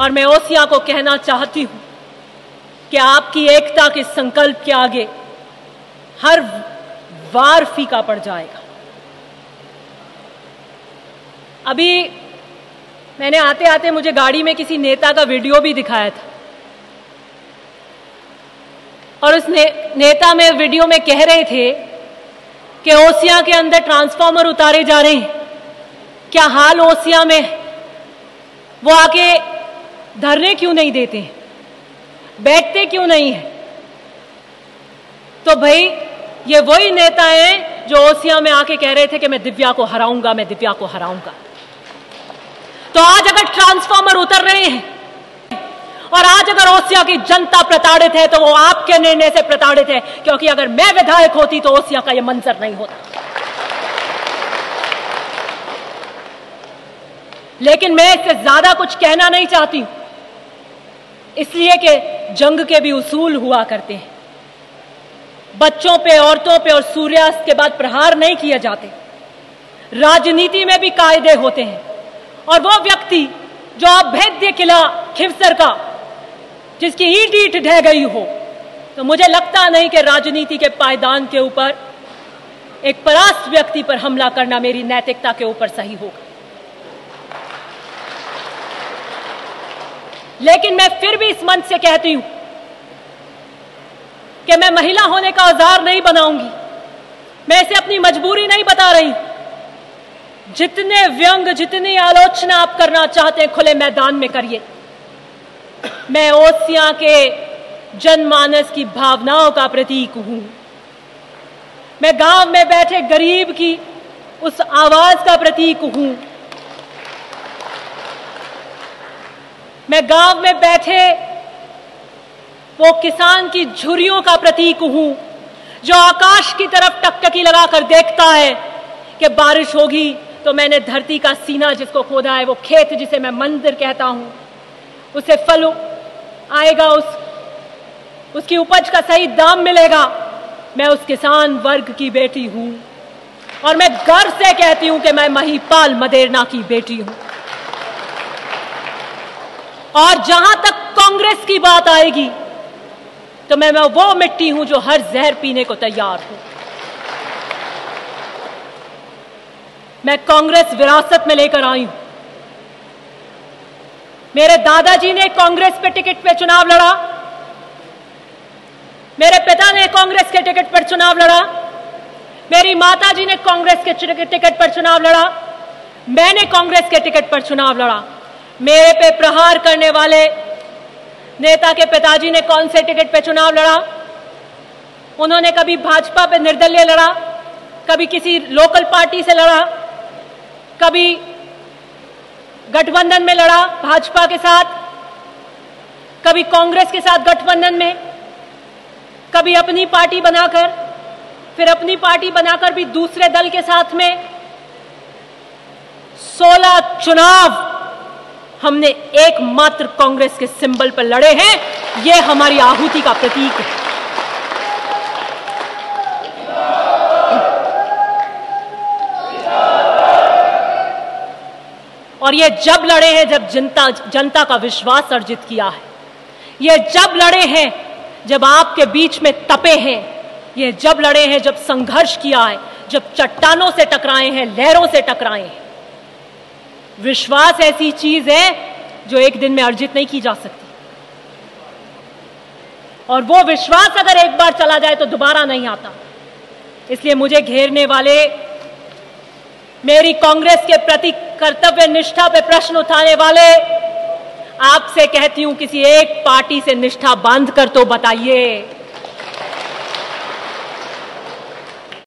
और मैं ओसियां को कहना चाहती हूं कि आपकी एकता के संकल्प के आगे हर वार फीका पड़ जाएगा। अभी मैंने आते आते मुझे गाड़ी में किसी नेता का वीडियो भी दिखाया था और उस नेता में वीडियो में कह रहे थे कि ओसियां के अंदर ट्रांसफार्मर उतारे जा रहे हैं। क्या हाल ओसियां में, वो आके धरने क्यों नहीं देते हैं, बैठते क्यों नहीं है? तो भाई ये वही नेता हैं जो ओसियां में आके कह रहे थे कि मैं दिव्या को हराऊंगा, मैं दिव्या को हराऊंगा। तो आज अगर ट्रांसफार्मर उतर रहे हैं और आज अगर ओसियां की जनता प्रताड़ित है तो वो आपके निर्णय से प्रताड़ित है, क्योंकि अगर मैं विधायक होती तो ओसियां का ये मंजर नहीं होता। लेकिन मैं इससे ज्यादा कुछ कहना नहीं चाहती, इसलिए कि जंग के भी उसूल हुआ करते हैं। बच्चों पे, औरतों पे और सूर्यास्त के बाद प्रहार नहीं किए जाते। राजनीति में भी कायदे होते हैं और वो व्यक्ति जो अभेद्य किला खिवसर का, जिसकी ईंट ईंट ढह गई हो, तो मुझे लगता नहीं कि राजनीति के पायदान के ऊपर एक परास्त व्यक्ति पर हमला करना मेरी नैतिकता के ऊपर सही होगा। लेकिन मैं फिर भी इस मंच से कहती हूं कि मैं महिला होने का औजार नहीं बनाऊंगी। मैं इसे अपनी मजबूरी नहीं बता रही। जितने व्यंग, जितनी आलोचना आप करना चाहते हैं खुले मैदान में करिए। मैं ओसियां के जनमानस की भावनाओं का प्रतीक हूं। मैं गांव में बैठे गरीब की उस आवाज का प्रतीक हूं। मैं गांव में बैठे वो किसान की झुर्रियों का प्रतीक हूं जो आकाश की तरफ टकटकी लगाकर देखता है कि बारिश होगी तो मैंने धरती का सीना जिसको खोदा है, वो खेत जिसे मैं मंदिर कहता हूं, उसे फल आएगा, उसकी उपज का सही दाम मिलेगा। मैं उस किसान वर्ग की बेटी हूं और मैं गर्व से कहती हूं कि मैं महिपाल मदेरना की बेटी हूं। और जहां तक कांग्रेस की बात आएगी तो मैं वो मिट्टी हूं जो हर जहर पीने को तैयार हूं। मैं कांग्रेस विरासत में लेकर आई हूं। मेरे दादाजी ने कांग्रेस पे टिकट पे चुनाव लड़ा, मेरे पिता ने कांग्रेस के टिकट पर चुनाव लड़ा, मेरी माताजी ने कांग्रेस के टिकट पर चुनाव लड़ा, मैंने कांग्रेस के टिकट पर चुनाव लड़ा। मेरे पे प्रहार करने वाले नेता के पिताजी ने कौन से टिकट पे चुनाव लड़ा? उन्होंने कभी भाजपा पे निर्दलीय लड़ा, कभी किसी लोकल पार्टी से लड़ा, कभी गठबंधन में लड़ा भाजपा के साथ, कभी कांग्रेस के साथ गठबंधन में, कभी अपनी पार्टी बनाकर, फिर अपनी पार्टी बनाकर भी दूसरे दल के साथ में। 16 चुनाव हमने एकमात्र कांग्रेस के सिंबल पर लड़े हैं। यह हमारी आहुति का प्रतीक है। और ये जब लड़े हैं जब जनता का विश्वास अर्जित किया है। ये जब लड़े हैं जब आपके बीच में तपे हैं। ये जब लड़े हैं जब संघर्ष किया है, जब चट्टानों से टकराए हैं, लहरों से टकराए हैं। विश्वास ऐसी चीज है जो एक दिन में अर्जित नहीं की जा सकती, और वो विश्वास अगर एक बार चला जाए तो दोबारा नहीं आता। इसलिए मुझे घेरने वाले, मेरी कांग्रेस के प्रति कर्तव्य निष्ठा पे प्रश्न उठाने वाले, आपसे कहती हूं किसी एक पार्टी से निष्ठा बांध कर तो बताइए।